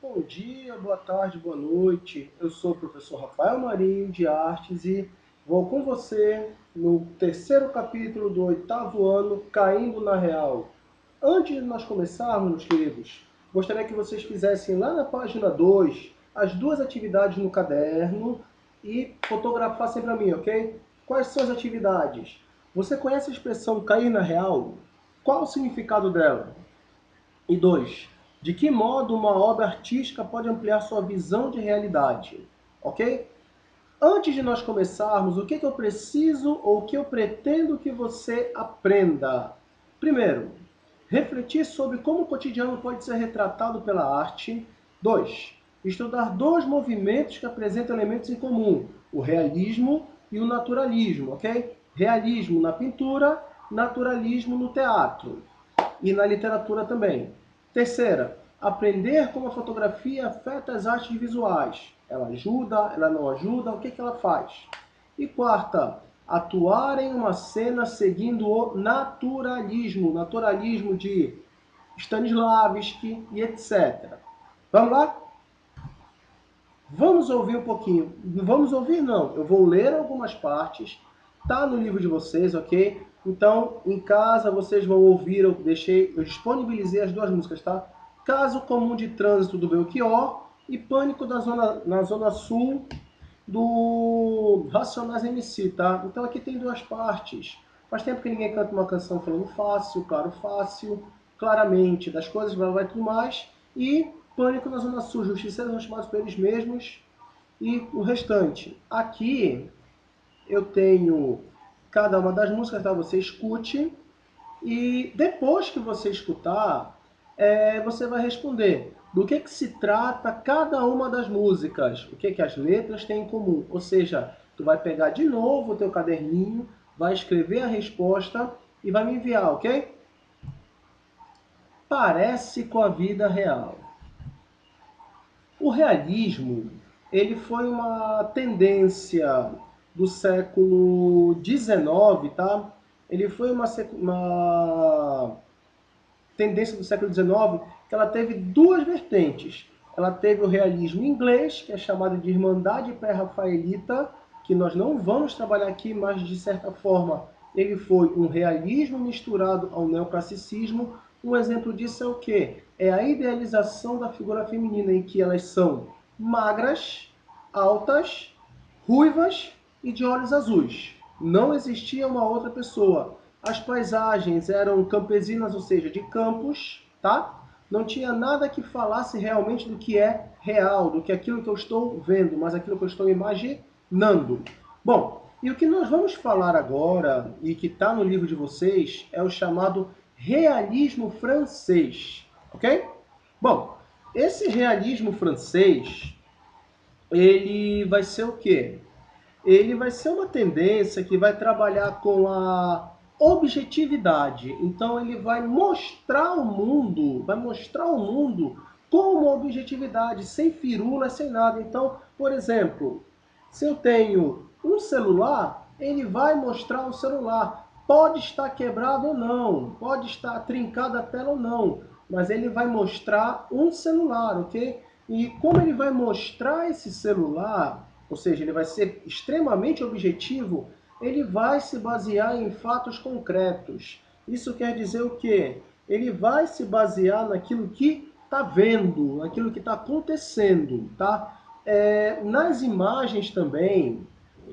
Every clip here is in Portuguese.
Bom dia, boa tarde, boa noite. Eu sou o professor Rafael Marinho de Artes e vou com você no terceiro capítulo do oitavo ano, Caindo na Real. Antes de nós começarmos, meus queridos, gostaria que vocês fizessem lá na página 2 as duas atividades no caderno e fotografassem para mim, ok? Quais são as atividades? Você conhece a expressão cair na real? Qual o significado dela? E 2. De que modo uma obra artística pode ampliar sua visão de realidade? Ok? Antes de nós começarmos, o que eu preciso ou o que eu pretendo que você aprenda? Primeiro, refletir sobre como o cotidiano pode ser retratado pela arte. 2. Estudar dois movimentos que apresentam elementos em comum, o realismo e o naturalismo, ok? Realismo na pintura, naturalismo no teatro e na literatura também. Terceira, aprender como a fotografia afeta as artes visuais. Ela ajuda, ela não ajuda, o que ela faz? E quarta, atuar em uma cena seguindo o naturalismo, naturalismo de Stanislavski e etc. Vamos lá? Vamos ouvir um pouquinho. Vamos ouvir não, eu vou ler algumas partes, tá no livro de vocês, ok? Então, em casa vocês vão ouvir, eu disponibilizei as duas músicas, tá? Caso Comum de Trânsito do Belchior e Pânico na Zona Sul do Racionais MC, tá? Então aqui tem duas partes. Faz tempo que ninguém canta uma canção falando fácil, claramente, das coisas, vai tudo mais. E Pânico na Zona Sul, justiceiros são chamados por eles mesmos e o restante. Aqui eu tenho cada uma das músicas, tá? Você escute e depois que você escutar, você vai responder do que se trata cada uma das músicas, o que as letras têm em comum. Ou seja, tu vai pegar de novo o teu caderninho, vai escrever a resposta e vai me enviar, ok? Parece com a vida real. O realismo, ele foi uma tendência do século XIX, tá? Ele foi uma tendência do século XIX que ela teve duas vertentes. Ela teve o realismo inglês, que é chamado de Irmandade Pré-Rafaelita, que nós não vamos trabalhar aqui, mas de certa forma ele foi um realismo misturado ao neoclassicismo. Um exemplo disso é o quê? É a idealização da figura feminina, em que elas são magras, altas, ruivas e de olhos azuis. Não existia uma outra pessoa. As paisagens eram campesinas, ou seja, de campos, tá? Não tinha nada que falasse realmente do que é real, do que é aquilo que eu estou vendo, mas aquilo que eu estou imaginando. Bom, e o que nós vamos falar agora, e que está no livro de vocês, é o chamado realismo francês, ok? Bom, esse realismo francês, ele vai ser o quê? Ele vai ser uma tendência que vai trabalhar com a objetividade. Então ele vai mostrar o mundo com uma objetividade, sem firulas, sem nada. Então, por exemplo, se eu tenho um celular, ele vai mostrar o celular. Pode estar quebrado ou não, pode estar trincada a tela ou não, mas ele vai mostrar um celular, ok? E como ele vai mostrar esse celular, ou seja, ele vai ser extremamente objetivo, ele vai se basear em fatos concretos. Isso quer dizer o quê? Ele vai se basear naquilo que está vendo, naquilo que está acontecendo, tá? Nas imagens também,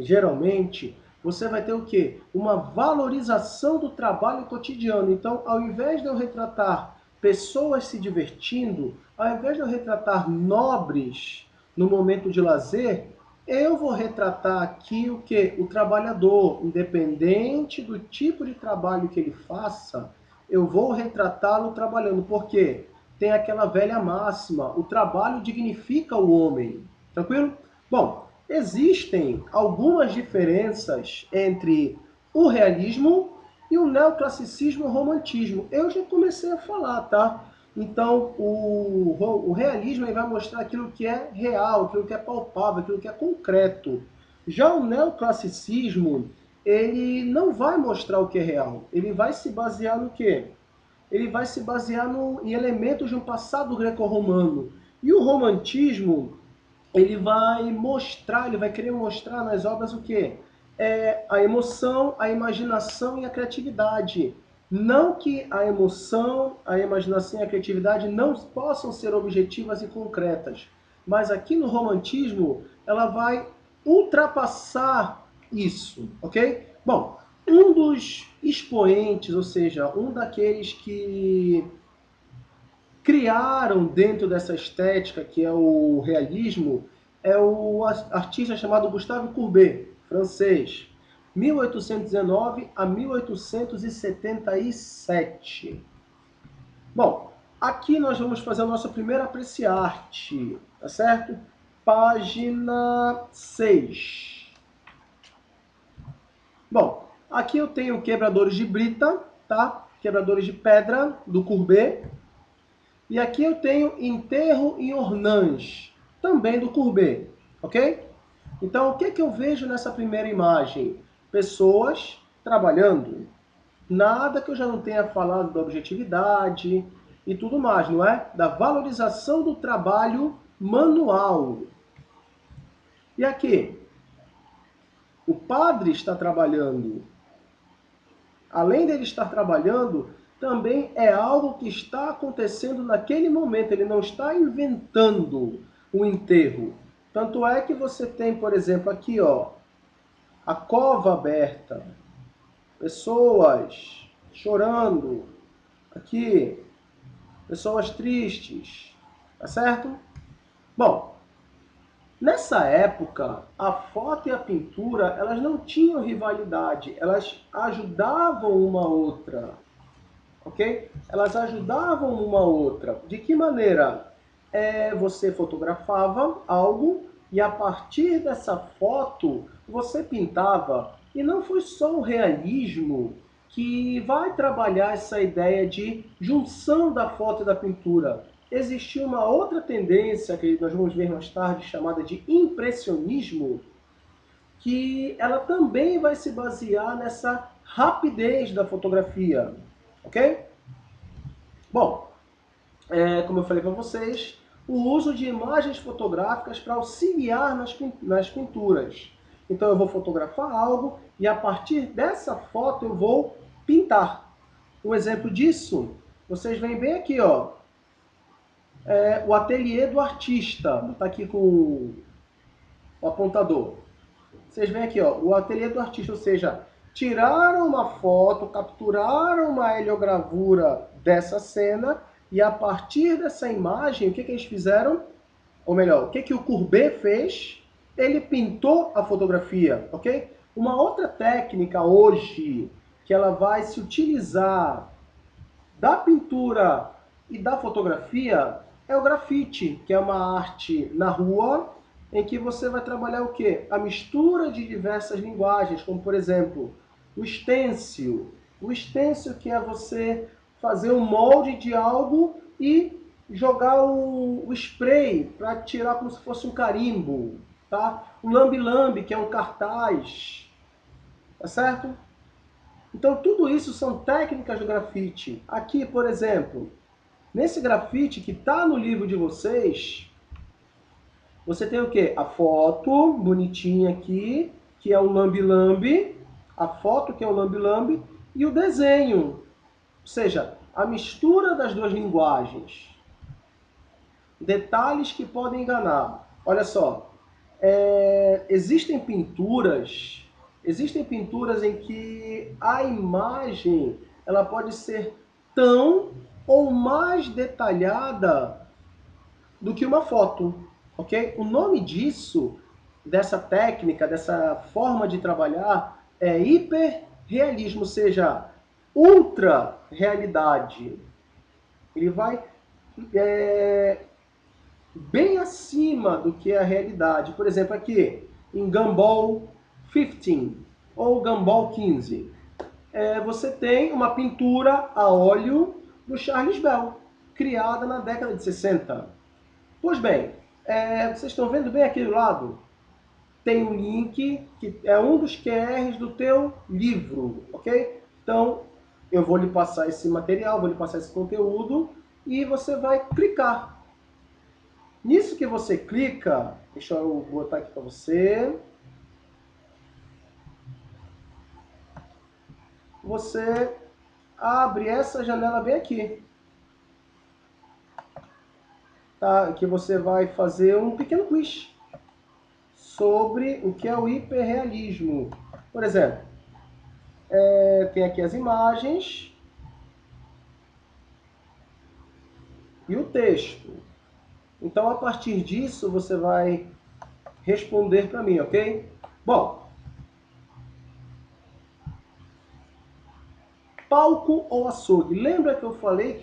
geralmente, você vai ter o quê? Uma valorização do trabalho cotidiano. Então, ao invés de eu retratar pessoas se divertindo, ao invés de eu retratar nobres no momento de lazer, eu vou retratar aqui o que? O trabalhador, independente do tipo de trabalho que ele faça, eu vou retratá-lo trabalhando. Por quê? Tem aquela velha máxima, o trabalho dignifica o homem. Tranquilo? Bom, existem algumas diferenças entre o realismo e o neoclassicismo e o romantismo. Eu já comecei a falar, tá? Então, o realismo vai mostrar aquilo que é real, aquilo que é palpável, aquilo que é concreto. Já o neoclassicismo, ele não vai mostrar o que é real. Ele vai se basear no quê? Ele vai se basear em elementos de um passado greco-romano. E o romantismo, ele vai mostrar, ele vai querer mostrar nas obras o quê? A emoção, a imaginação e a criatividade. Não que a emoção, a imaginação e a criatividade não possam ser objetivas e concretas, mas aqui no romantismo ela vai ultrapassar isso, ok? Bom, um dos expoentes, ou seja, um daqueles que criaram dentro dessa estética, que é o realismo, é o artista chamado Gustave Courbet, francês, 1819 a 1877. Bom, aqui nós vamos fazer a nossa primeira apreciarte, tá certo? Página 6. Bom, aqui eu tenho quebradores de brita, tá? Quebradores de pedra, do Courbet. E aqui eu tenho enterro em Ornans, também do Courbet, ok? Então, o que que eu vejo nessa primeira imagem? Pessoas trabalhando. Nada que eu já não tenha falado da objetividade e tudo mais, não é? Da valorização do trabalho manual. E aqui, o padre está trabalhando. Além dele estar trabalhando, também é algo que está acontecendo naquele momento. Ele não está inventando o enterro. Tanto é que você tem, por exemplo, aqui, ó, a cova aberta, pessoas chorando, aqui, pessoas tristes, tá certo? Bom, nessa época, a foto e a pintura, elas não tinham rivalidade, elas ajudavam uma outra. Ok? Elas ajudavam uma outra. De que maneira? Você fotografava algo e a partir dessa foto você pintava. E não foi só o realismo que vai trabalhar essa ideia de junção da foto e da pintura. Existia uma outra tendência que nós vamos ver mais tarde, chamada de impressionismo, que ela também vai se basear nessa rapidez da fotografia. Ok? Bom, como eu falei para vocês, o uso de imagens fotográficas para auxiliar nas pinturas. Então eu vou fotografar algo e a partir dessa foto eu vou pintar. Um exemplo disso, vocês veem bem aqui, ó, o ateliê do artista. Está aqui com o apontador. Vocês veem aqui, ó, o ateliê do artista, ou seja, tiraram uma foto, capturaram uma heliogravura dessa cena e a partir dessa imagem, o que eles fizeram? Ou melhor, o que o Courbet fez? Ele pintou a fotografia, ok? Uma outra técnica hoje que ela vai se utilizar da pintura e da fotografia é o grafite, que é uma arte na rua em que você vai trabalhar o quê? A mistura de diversas linguagens, como por exemplo, o stencil. O stencil que é você fazer um molde de algo e jogar o spray para tirar como se fosse um carimbo, tá? O lambe-lambe, que é um cartaz, tá certo? Então tudo isso são técnicas do grafite. Aqui, por exemplo, nesse grafite que está no livro de vocês, você tem o quê? A foto bonitinha aqui, que é o lambe-lambe, a foto que é o lambe-lambe, e o desenho, ou seja, a mistura das duas linguagens. Detalhes que podem enganar. Olha só, existem pinturas em que a imagem ela pode ser tão ou mais detalhada do que uma foto, ok? O nome disso, dessa técnica, dessa forma de trabalhar, é hiperrealismo, ou seja, ultra realidade. Ele vai bem acima do que é a realidade. Por exemplo, aqui em Gumball 15 ou Gumball 15, você tem uma pintura a óleo do Charles Bell, criada na década de 60. Pois bem, vocês estão vendo bem aqui do lado? Tem um link que é um dos QRs do teu livro, ok? Então, eu vou lhe passar esse material, vou lhe passar esse conteúdo e você vai clicar. Nisso que você clica, deixa eu botar aqui para você. Você abre essa janela bem aqui. Tá? Que você vai fazer um pequeno quiz sobre o que é o hiperrealismo. Por exemplo, tem aqui as imagens e o texto. Então, a partir disso, você vai responder para mim, ok? Bom, palco ou açougue? Lembra que eu falei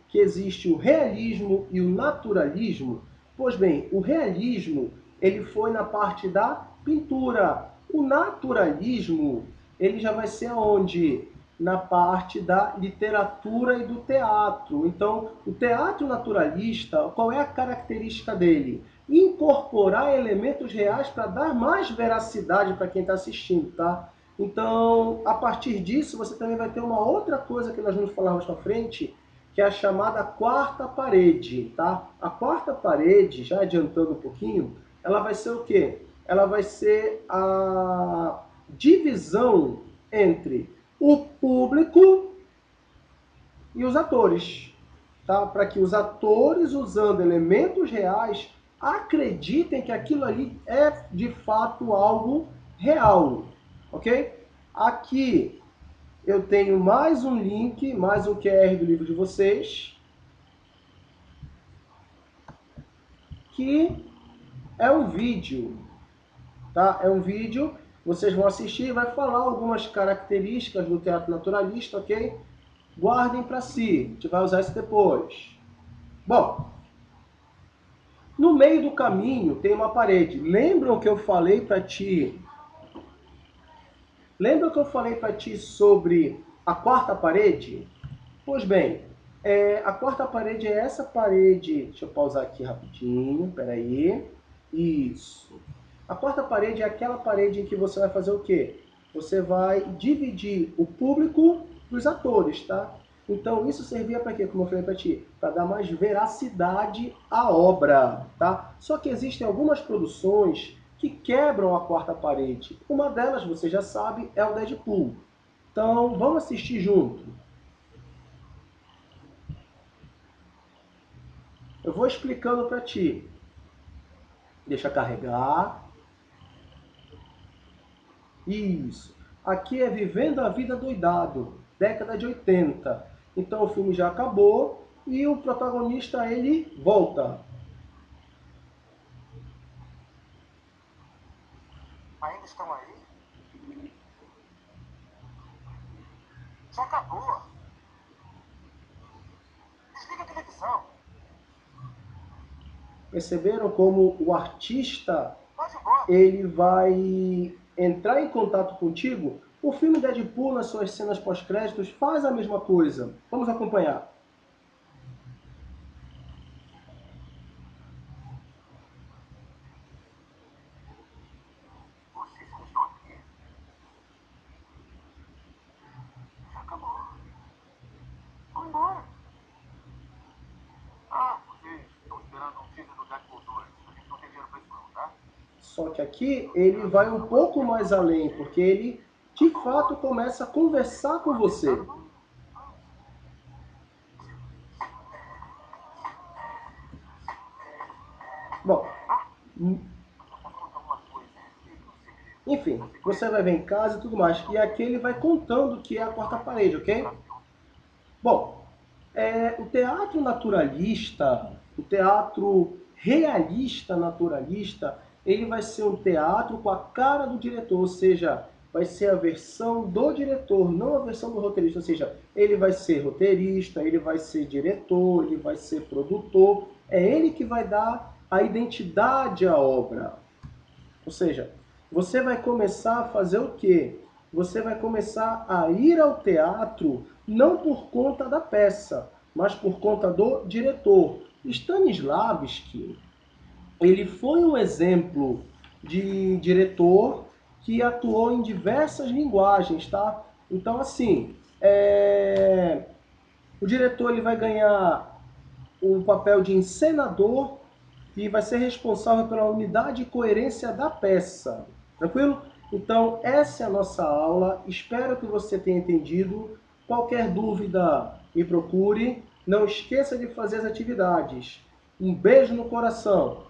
que existe o realismo e o naturalismo? Pois bem, o realismo ele foi na parte da pintura. O naturalismo ele já vai ser aonde? Na parte da literatura e do teatro. Então, o teatro naturalista, qual é a característica dele? Incorporar elementos reais para dar mais veracidade para quem está assistindo, tá? Então, a partir disso, você também vai ter uma outra coisa que nós vamos falar mais para frente, que é a chamada quarta parede, tá? A quarta parede, já adiantando um pouquinho, ela vai ser o quê? Ela vai ser a divisão entre o público e os atores, tá? Para que os atores, usando elementos reais, acreditem que aquilo ali é de fato algo real, ok? Aqui eu tenho mais um link, mais um QR do livro de vocês, que é um vídeo, tá? É um vídeo, vocês vão assistir e vai falar algumas características do teatro naturalista, ok? Guardem para si, a gente vai usar isso depois. Bom, no meio do caminho tem uma parede. Lembram que eu falei para ti? Lembra que eu falei para ti sobre a quarta parede? Pois bem, a quarta parede é essa parede. Deixa eu pausar aqui rapidinho, peraí. Isso. A quarta parede é aquela parede em que você vai fazer o quê? Você vai dividir o público dos atores, tá? Então isso servia para quê? Como eu falei para ti, para dar mais veracidade à obra, tá? Só que existem algumas produções que quebram a quarta parede. Uma delas, você já sabe, é o Deadpool. Então vamos assistir junto. Eu vou explicando para ti. Deixa carregar. Isso. Aqui é Vivendo a Vida Doidado, década de 80. Então o filme já acabou e o protagonista ele volta. Ainda estão aí? Já acabou. Desliga a televisão. Perceberam como o artista Pode ir embora. ele vai entrar em contato contigo? O filme Deadpool, nas suas cenas pós-créditos, faz a mesma coisa. Vamos acompanhar. Vocês ainda estão aqui? Já acabou. Vão embora. Ah, vocês estão esperando um teaser do Deadpool 2. A gente não tem dinheiro pra isso não, tá? Só que aqui ele vai um pouco mais além, porque ele de fato começa a conversar com você. Bom, enfim, você vai ver em casa e tudo mais. E aqui ele vai contando o que é a quarta parede, ok? Bom, o teatro naturalista, o teatro realista naturalista, ele vai ser um teatro com a cara do diretor, ou seja, vai ser a versão do diretor, não a versão do roteirista. Ou seja, ele vai ser roteirista, ele vai ser diretor, ele vai ser produtor. É ele que vai dar a identidade à obra. Ou seja, você vai começar a fazer o quê? Você vai começar a ir ao teatro não por conta da peça, mas por conta do diretor. Stanislavski, ele foi um exemplo de diretor que atuou em diversas linguagens, tá? Então, assim, o diretor ele vai ganhar o papel de encenador, que vai ser responsável pela unidade e coerência da peça. Tranquilo? Então, essa é a nossa aula. Espero que você tenha entendido. Qualquer dúvida, me procure. Não esqueça de fazer as atividades. Um beijo no coração.